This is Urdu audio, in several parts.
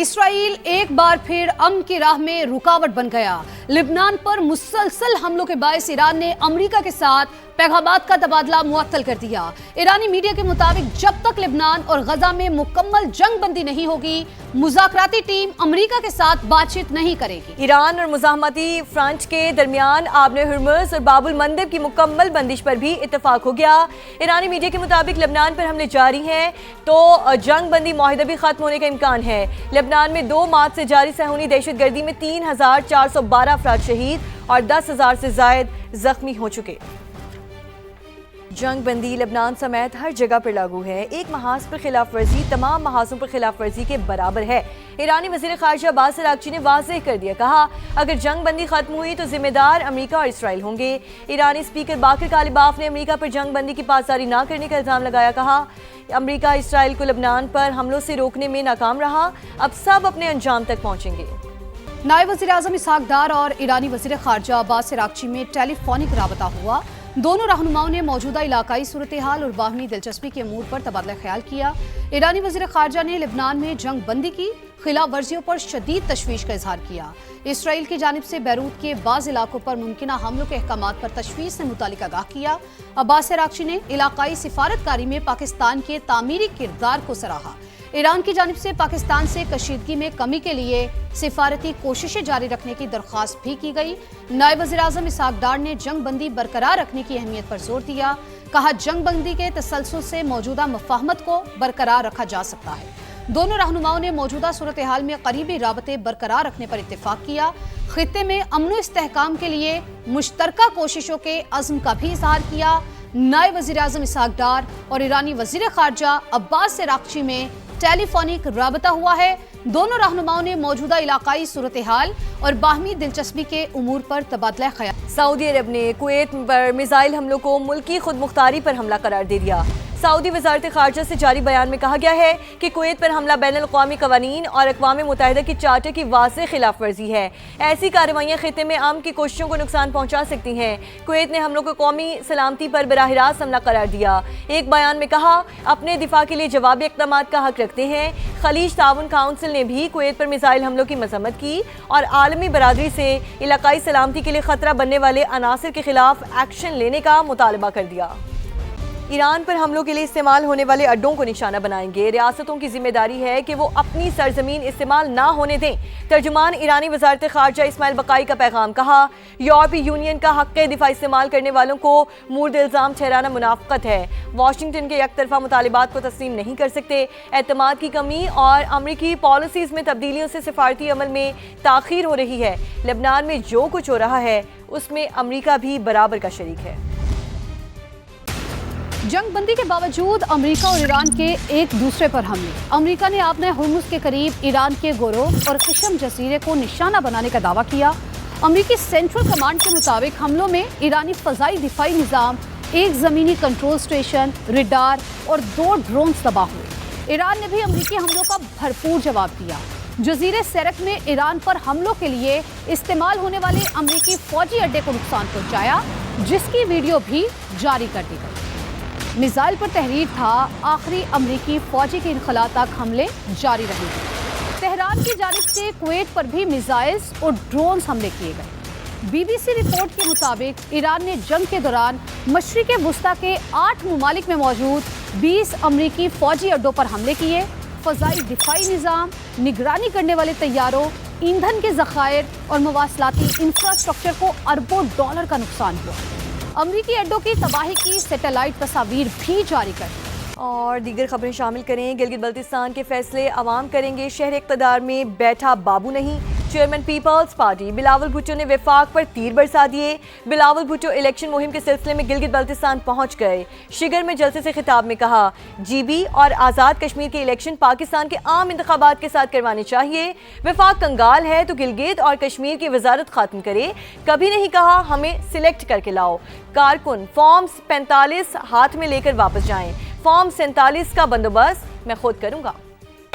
اسرائیل ایک بار پھر امن کی راہ میں رکاوٹ بن گیا۔ لبنان پر مسلسل حملوں کے باعث ایران نے امریکہ کے ساتھ پیغامات کا تبادلہ معطل کر دیا۔ ایرانی میڈیا کے مطابق جب تک لبنان اور غزہ میں مکمل جنگ بندی نہیں ہوگی، مذاکراتی ٹیم امریکہ کے ساتھ بات چیت نہیں کرے گی۔ ایران اور مزاحمتی فرنٹ کے درمیان آبِ ہرمز اور باب المندب کی مکمل بندش پر بھی اتفاق ہو گیا۔ ایرانی میڈیا کے مطابق لبنان پر حملے جاری ہیں تو جنگ بندی معاہدہ بھی ختم ہونے کا امکان ہے۔ لبنان میں 2 مارچ سے جاری صہیونی دہشت گردی میں 3412 افراد شہید اور 10,000 سے زائد زخمی ہو چکے۔ جنگ بندی لبنان سمیت ہر جگہ پر لاگو ہے۔ ایک محاذ پر خلاف ورزی تمام محاذوں پر خلاف ورزی کے برابر ہے۔ ایرانی وزیر خارجہ عباس اراغچی نے واضح کر دیا، کہا اگر جنگ بندی ختم ہوئی تو ذمہ دار امریکہ اور اسرائیل ہوں گے۔ ایرانی اسپیکر باقر کالباف نے امریکہ پر جنگ بندی کی پاسداری نہ کرنے کا الزام لگایا، کہا امریکہ اسرائیل کو لبنان پر حملوں سے روکنے میں ناکام رہا، اب سب اپنے انجام تک پہنچیں گے۔ نائب وزیر اعظم اسحاق ڈار اور ایرانی وزیر خارجہ عباس اراغچی میں ٹیلی فونک رابطہ ہوا۔ دونوں رہنماؤں نے موجودہ علاقائی صورتحال اور باہمی دلچسپی کے امور پر تبادلہ خیال کیا۔ ایرانی وزیر خارجہ نے لبنان میں جنگ بندی کی خلاف ورزیوں پر شدید تشویش کا اظہار کیا۔ اسرائیل کی جانب سے بیروت کے بعض علاقوں پر ممکنہ حملوں کے احکامات پر تشویش سے متعلق آگاہ کیا۔ عباس اراغچی نے علاقائی سفارتکاری میں پاکستان کے تعمیری کردار کو سراہا۔ ایران کی جانب سے پاکستان سے کشیدگی میں کمی کے لیے سفارتی کوششیں جاری رکھنے کی درخواست بھی کی گئی۔ نائب وزیر اعظم اسحاق ڈار نے جنگ بندی برقرار رکھنے کی اہمیت پر زور دیا، کہا جنگ بندی کے تسلسل سے موجودہ مفاہمت کو برقرار رکھا جا سکتا ہے۔ دونوں رہنماؤں نے موجودہ صورتحال میں قریبی رابطے برقرار رکھنے پر اتفاق کیا۔ خطے میں امن و استحکام کے لیے مشترکہ کوششوں کے عزم کا بھی اظہار کیا۔ نائب وزیر اعظم اسحاق ڈار اور ایرانی وزیر خارجہ عباس اراغچی میں ٹیلی فونک رابطہ ہوا ہے۔ دونوں رہنماؤں نے موجودہ علاقائی صورتحال اور باہمی دلچسپی کے امور پر تبادلہ خیال۔ سعودی عرب نے کویت پر میزائل حملوں کو ملکی خود مختاری پر حملہ قرار دے دیا۔ سعودی وزارت خارجہ سے جاری بیان میں کہا گیا ہے کہ کویت پر حملہ بین الاقوامی قوانین اور اقوام متحدہ کی چارٹر کی واضح خلاف ورزی ہے۔ ایسی کارروائیاں خطے میں امن کی کوششوں کو نقصان پہنچا سکتی ہیں۔ کویت نے حملوں کو قومی سلامتی پر براہ راست حملہ قرار دیا۔ ایک بیان میں کہا اپنے دفاع کے لیے جوابی اقدامات کا حق رکھتے ہیں۔ خلیج تعاون کونسل نے بھی کویت پر میزائل حملوں کی مذمت کی اور عالمی برادری سے علاقائی سلامتی کے لیے خطرہ بننے والے عناصر کے خلاف ایکشن لینے کا مطالبہ کر دیا۔ ایران پر حملوں کے لیے استعمال ہونے والے اڈوں کو نشانہ بنائیں گے۔ ریاستوں کی ذمہ داری ہے کہ وہ اپنی سرزمین استعمال نہ ہونے دیں۔ ترجمان ایرانی وزارت خارجہ اسماعیل بقائی کا پیغام، کہا یورپی یونین کا حق دفاع استعمال کرنے والوں کو مورد الزام ٹھہرانا منافقت ہے۔ واشنگٹن کے یک طرفہ مطالبات کو تسلیم نہیں کر سکتے۔ اعتماد کی کمی اور امریکی پالیسیز میں تبدیلیوں سے سفارتی عمل میں تاخیر ہو رہی ہے۔ لبنان میں جو کچھ ہو رہا ہے اس میں امریکہ بھی برابر کا شریک ہے۔ جنگ بندی کے باوجود امریکہ اور ایران کے ایک دوسرے پر حملے۔ امریکہ نے آبِ ہرمز کے قریب ایران کے گروہ اور قشم جزیرے کو نشانہ بنانے کا دعویٰ کیا۔ امریکی سینٹرل کمانڈ کے مطابق حملوں میں ایرانی فضائی دفاعی نظام، ایک زمینی کنٹرول اسٹیشن، ریڈار اور 2 ڈرونز تباہ ہوئے۔ ایران نے بھی امریکی حملوں کا بھرپور جواب دیا۔ جزیرے سرک میں ایران پر حملوں کے لیے استعمال ہونے والے امریکی فوجی اڈے کو نقصان پہنچایا، جس کی ویڈیو بھی جاری کر دی گئی۔ میزائل پر تحریر تھا، آخری امریکی فوجی کے انخلا تک حملے جاری رہیں گے۔ تہران کی جانب سے کویت پر بھی میزائلز اور ڈرونز حملے کیے گئے۔ بی بی سی رپورٹ کے مطابق ایران نے جنگ کے دوران مشرق وسطیٰ کے 8 ممالک میں موجود 20 امریکی فوجی اڈوں پر حملے کیے۔ فضائی دفاعی نظام، نگرانی کرنے والے طیاروں، ایندھن کے ذخائر اور مواصلاتی انفراسٹرکچر کو اربوں ڈالر کا نقصان ہوا۔ امریکی اڈوں کی تباہی کی سیٹلائٹ تصاویر بھی جاری کر دی۔ اور دیگر خبریں شامل کریں۔ گلگت بلتستان کے فیصلے عوام کریں گے، شہر اقتدار میں بیٹھا بابو نہیں۔ چیئرمین پیپلز پارٹی بلاول بھٹو نے وفاق پر تیر برسا دیے۔ بلاول بھٹو الیکشن مہم کے سلسلے میں گلگت بلتستان پہنچ گئے۔ شگر میں جلسے سے خطاب میں کہا جی بی اور آزاد کشمیر کے الیکشن پاکستان کے عام انتخابات کے ساتھ کروانے چاہیے۔ وفاق کنگال ہے تو گلگت اور کشمیر کی وزارت ختم کرے، کبھی نہیں کہا ہمیں سلیکٹ کر کے لاؤ۔ کارکن فارم 45 ہاتھ میں لے کر واپس جائیں، فارم 47 کا بندوبست میں خود کروں گا۔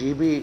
GB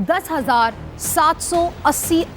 10,780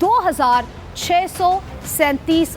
2,637